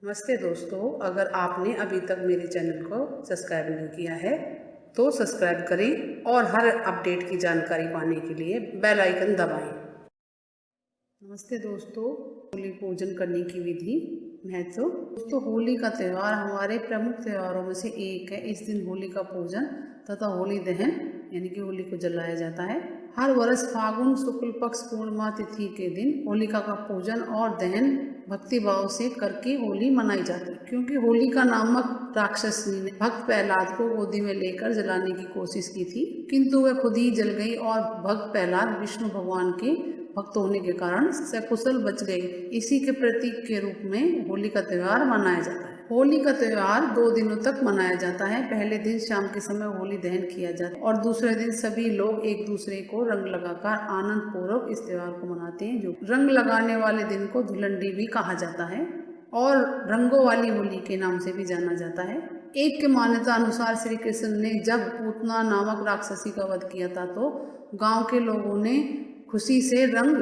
नमस्ते दोस्तों, अगर आपने अभी तक मेरे चैनल को सब्सक्राइब नहीं किया है तो सब्सक्राइब करें और हर अपडेट की जानकारी पाने के लिए बेल आइकन दबाएं। नमस्ते दोस्तों, होली पूजन करने की विधि महत्व। दोस्तों, होली का त्यौहार हमारे प्रमुख त्योहारों में से एक है। इस दिन होली का पूजन तथा होली दहन यानी कि होली को जलाया जाता है। हर वर्ष फागुन शुक्ल पक्ष पूर्णिमा तिथि के दिन होलिका का पूजन और दहन भक्ति भाव से करके होली मनाई जाती है, क्योंकि होलिका नामक राक्षसी ने भक्त प्रहलाद को गोदी में लेकर जलाने की कोशिश की थी, किंतु वह खुद ही जल गई और भक्त प्रहलाद विष्णु भगवान के भक्त होने के कारण सकुशल बच गए। इसी के प्रतीक के रूप में होली का त्यौहार मनाया जाता है। होली का त्यौहार 2 दिनों तक मनाया जाता है। पहले दिन शाम के समय होली दहन किया जाता है और दूसरे दिन सभी लोग एक दूसरे को रंग लगाकर आनंद पूर्वक इस त्यौहार को मनाते हैं। जो रंग लगाने वाले दिन को धुलंडी भी कहा जाता है और रंगों वाली होली के नाम से भी जाना जाता है। एक के मान्यता अनुसार श्री कृष्ण ने जब पूतना नामक राक्षसी का वध किया था तो गांव के लोगों ने खुशी से रंग,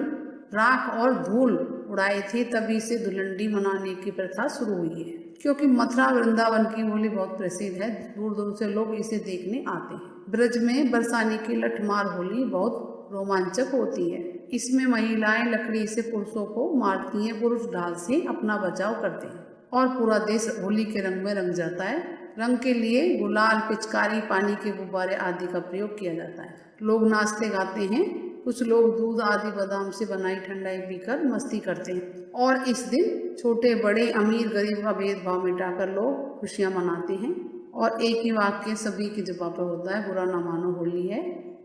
राख और धूल उड़ाए थे। तभी से धुलंडी मनाने की प्रथा शुरू हुई है। क्योंकि मथुरा वृंदावन की होली बहुत प्रसिद्ध है, दूर दूर से लोग इसे देखने आते हैं। ब्रज में बरसाने की लठमार होली बहुत रोमांचक होती है। इसमें महिलाएं लकड़ी से पुरुषों को मारती हैं, पुरुष ढाल से अपना बचाव करते हैं और पूरा देश होली के रंग में रंग जाता है। रंग के लिए गुलाल, पिचकारी, पानी के गुब्बारे आदि का प्रयोग किया जाता है। लोग नाचते गाते हैं। कुछ लोग दूध आदि बादाम से बनाई ठंडाई पीकर मस्ती करते हैं और इस दिन छोटे बड़े, अमीर गरीब का भेदभाव मिटाकर लोग खुशियां मनाते हैं। और एक ही वाक्य सभी की जुबान पर होता है, बुरा ना मानो होली है।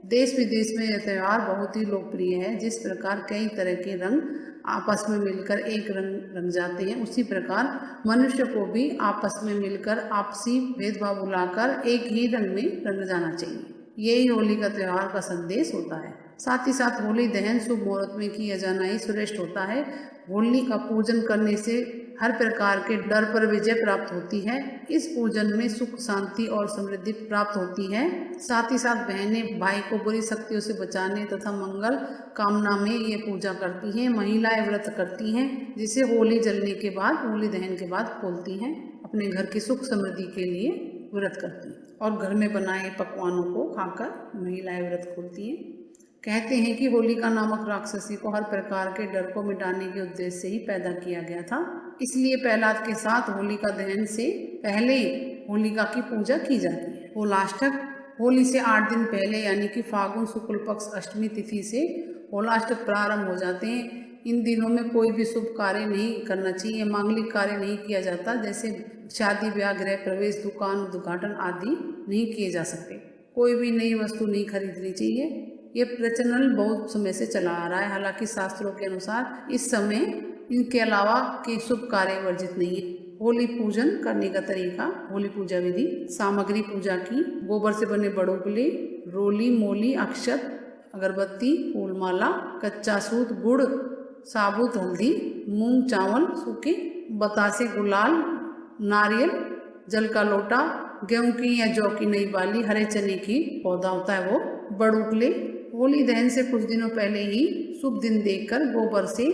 देश विदेश में यह त्यौहार बहुत ही लोकप्रिय है। जिस प्रकार कई तरह के रंग आपस में मिलकर एक रंग रंग जाते हैं, उसी प्रकार मनुष्य को भी आपस में मिलकर आपसी भेदभाव भुलाकर एक ही रंग में रंग जाना चाहिए। यही होली का त्यौहार का संदेश होता है। साथ ही साथ होली दहन शुभ मुहूर्त में किया जाना ही श्रेष्ठ होता है। होली का पूजन करने से हर प्रकार के डर पर विजय प्राप्त होती है। इस पूजन में सुख, शांति और समृद्धि प्राप्त होती है। साथ ही साथ बहनें भाई को बुरी शक्तियों से बचाने तथा मंगल कामना में ये पूजा करती हैं। महिलाएं व्रत करती हैं, जिसे होली जलने के बाद, होली दहन के बाद खोलती हैं। अपने घर की सुख समृद्धि के लिए व्रत करती हैं और घर में बनाए पकवानों को खाकर महिलाएं व्रत खोलती हैं। कहते हैं कि होलिका नामक राक्षसी को हर प्रकार के डर को मिटाने के उद्देश्य से ही पैदा किया गया था। इसलिए प्रहलाद के साथ होलिका दहन से पहले होलिका की पूजा की जाती है। होलाष्टक होली से 8 दिन पहले यानी कि फागुन शुक्ल पक्ष अष्टमी तिथि से होलाष्टक प्रारंभ हो जाते हैं। इन दिनों में कोई भी शुभ कार्य नहीं करना चाहिए, मांगलिक कार्य नहीं किया जाता, जैसे शादी ब्याह, गृह प्रवेश, दुकान उद्घाटन आदि नहीं किए जा सकते। कोई भी नई वस्तु नहीं खरीदनी चाहिए। ये प्रचलन बहुत समय से चला आ रहा है। हालांकि शास्त्रों के अनुसार इस समय इनके अलावा के शुभ कार्य वर्जित नहीं है। होली पूजन करने का तरीका। होली पूजा विधि। सामग्री पूजा की: गोबर से बने बड़ुगले, रोली, मोली, अक्षत, अगरबत्ती, फूलमाला, कच्चा सूत, गुड़, साबुत हल्दी, मूंग, चावल सूखे, बतासे, गुलाल, नारियल, जल का लोटा, गेहूं की या जौ की नई बाली, हरे चने की पौधा होता है वो, बड़ुगले। होली दहन से कुछ दिनों पहले ही शुभ दिन देखकर गोबर से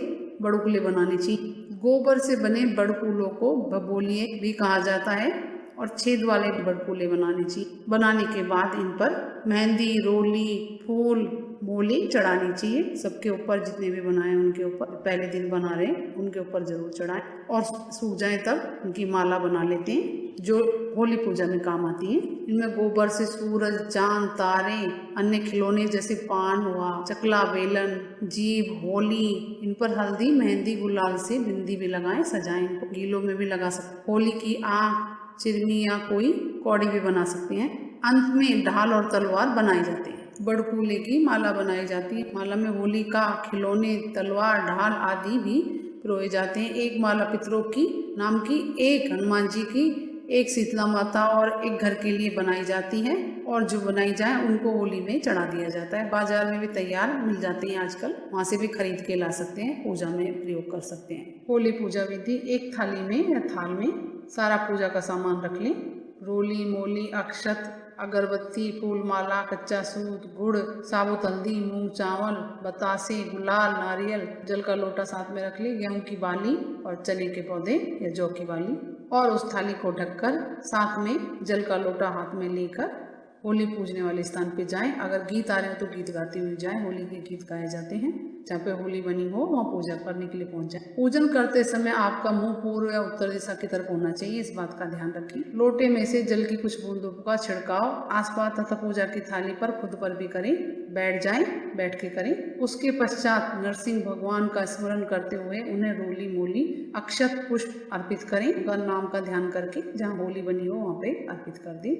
बड़ुगले बनाने चाहिए। गोबर से बने बड़कुलों को भभोलिए भी कहा जाता है और छेद वाले बड़कुले बनाने चाहिए। बनाने के बाद इन पर मेहंदी, रोली, फूल, मोली चढ़ानी चाहिए। सबके ऊपर, जितने भी बनाए उनके ऊपर, पहले दिन बना रहे उनके ऊपर जरूर चढ़ाएं और सूख जाए तब उनकी माला बना लेते हैं, जो होली पूजा में काम आती है। इनमें गोबर से सूरज, चांद, तारे, अन्य खिलौने जैसे पान हुआ, चकला, बेलन, जीभ, होली, इन पर हल्दी, मेहंदी, गुलाल से बिंदी भी लगाएं, सजाएं। इनको गीलों में भी लगा सकते। होली की आँख, चिरनी या कोई कौड़ी भी बना सकते हैं। अंत में ढाल और तलवार बनाए जाते हैं। बड़कूले की माला बनाई जाती है। माला में होली का खिलौने, तलवार, ढाल आदि भी पिरोए जाते हैं। एक माला पितरों की नाम की, एक हनुमान जी की, एक शीतला माता और एक घर के लिए बनाई जाती है और जो बनाई जाए उनको होली में चढ़ा दिया जाता है। बाजार में भी तैयार मिल जाते हैं आजकल, वहाँ से भी खरीद के ला सकते हैं, पूजा में प्रयोग कर सकते हैं। होली पूजा विधि। एक थाली में या थाल में सारा पूजा का सामान रख लें। रोली, मोली, अक्षत, अगरबत्ती, फूल माला, कच्चा सूत, गुड़, साबुत हल्दी, मूंग चावल, बतासे, गुलाल, नारियल, जल का लोटा साथ में रख ली, गेहूं की बाली और चने के पौधे या जौ की बाली, और उस थाली को ढककर साथ में जल का लोटा हाथ में लेकर होली पूजने वाले स्थान पे जाएं। अगर गीत आ रहे हो तो गीत गाते हुए जाएं। होली के गीत गाए जाते हैं। जहाँ पे होली बनी हो वहाँ पूजा करने के लिए पहुंच जाए। पूजन करते समय आपका मुंह पूर्व या उत्तर दिशा की तरफ होना चाहिए, इस बात का ध्यान रखें। लोटे में से जल की कुछ बूंदों का छिड़काव आसपास तथा पूजा की थाली पर खुद पर भी करें। बैठ जाएं, बैठ के करें। उसके पश्चात नरसिंह भगवान का स्मरण करते हुए उन्हें रोली मोली अक्षत पुष्प अर्पित करें। उनका नाम का ध्यान करके जहाँ होली बनी हो वहाँ पे अर्पित कर दें।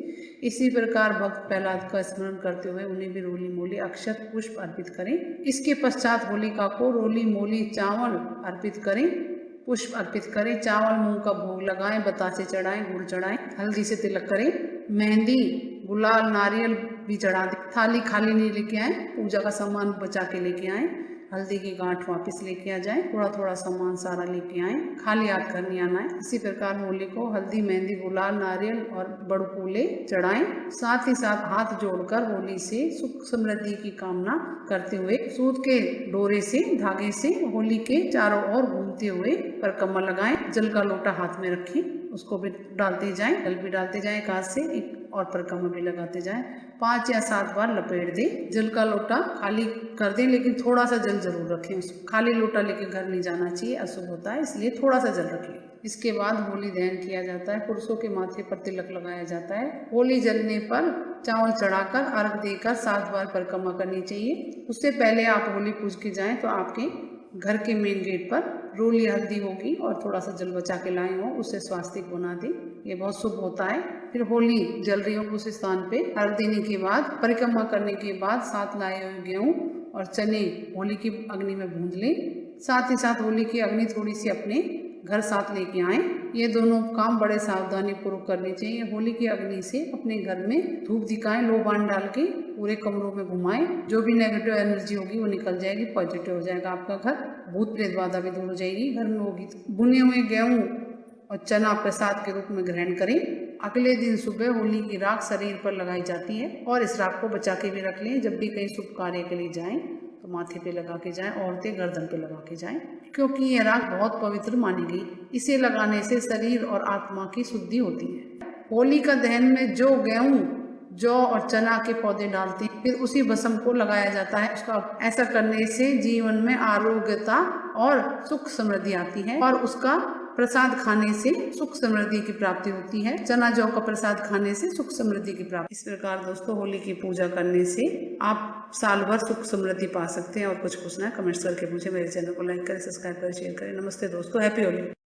इसी प्रकार भक्त प्रहलाद का स्मरण करते हुए उन्हें भी रोली मोली अक्षत पुष्प अर्पित करें। इसके पश्चात होलिका को रोली मोली चावल अर्पित करें, पुष्प अर्पित करें। चावल मूंग का भोग लगाएं, बतासे चढ़ाएं, गुड़ चढ़ाएं, हल्दी से तिलक करें, मेहंदी, गुलाल, नारियल भी चढ़ा दें। थाली खाली नहीं लेके आए, पूजा का सामान बचा के लेके आए। हल्दी की गांठ वापस लेके आ जाएं, थोड़ा थोड़ा सामान सारा लेके आए, खाली हाथ घर नहीं आना है। इसी प्रकार होली को हल्दी, मेहंदी, गुलाल, नारियल और बड़ू फूले चढ़ाएं। साथ ही साथ हाथ जोड़कर होली से सुख समृद्धि की कामना करते हुए सूत के डोरे से, धागे से होली के चारों ओर घूमते हुए परिक्रमा लगाएं। जल का लोटा हाथ में रखें, उसको भी डालते जाएं, जल भी डालते जाएं एक हाथ से, एक और परिक्रमा भी लगाते जाएं। 5 या 7 बार लपेट दें। जल का लोटा खाली कर दें, लेकिन थोड़ा सा जल जरूर रखें। उसको खाली लोटा लेके घर नहीं जाना चाहिए, अशुभ होता है, इसलिए थोड़ा सा जल रख लें। इसके बाद होली दहन किया जाता है। पुरुषों के माथे पर तिलक लगाया जाता है। होली जलने पर चावल चढ़ाकर अर्घ देकर 7 बार परिक्रमा करनी चाहिए। उससे पहले आप होली पूज के जाएं तो आपके घर के मेन गेट पर रोली हल्दी होगी और थोड़ा सा जल बचा के लाए हो, उससे स्वास्तिक बना दें, ये बहुत शुभ होता है। फिर होली जल रही हो उस स्थान पे अर्घ देने के बाद, परिक्रमा करने के बाद साथ लाए हुए गेहूं और चने होली की अग्नि में भून लें। साथ ही साथ होली की अग्नि थोड़ी सी अपने घर साथ लेके आए। ये दोनों काम बड़े सावधानी पूर्वक करने चाहिए। होली की अग्नि से अपने घर में धूप दिखाएं, लोबान डाल के पूरे कमरों में घुमाएं। जो भी नेगेटिव एनर्जी होगी वो निकल जाएगी, पॉजिटिव हो जाएगा आपका घर, भूत प्रेत बाधा भी दूर हो जाएगी घर में होगी। भुने हुए गेहूं और चना प्रसाद के रूप में ग्रहण करें। अगले दिन सुबह होली की राख शरीर पर लगाई जाती है और इस राख को बचा के भी रख लें। जब भी कहीं शुभ कार्य के लिए जाएं तो माथे पे लगा के जाएं, औरतें गर्दन पे लगा के जाएं, क्योंकि यह राख बहुत पवित्र मानी गई। इसे लगाने से शरीर और आत्मा की शुद्धि होती है। होली का दहन में जो गेहूं, जौ और चना के पौधे डालते हैं, फिर उसी भस्म को लगाया जाता है। उसका ऐसा करने से जीवन में आरोग्यता और सुख समृद्धि आती है और उसका प्रसाद खाने से सुख समृद्धि की प्राप्ति होती है। चना जौ का प्रसाद खाने से सुख समृद्धि की प्राप्ति। इस प्रकार दोस्तों होली की पूजा करने से आप साल भर सुख समृद्धि पा सकते हैं। और कुछ पूछना है कमेंट्स करके पूछे। मेरे चैनल को लाइक करें, सब्सक्राइब करें, शेयर करें। नमस्ते दोस्तों, हैप्पी होली।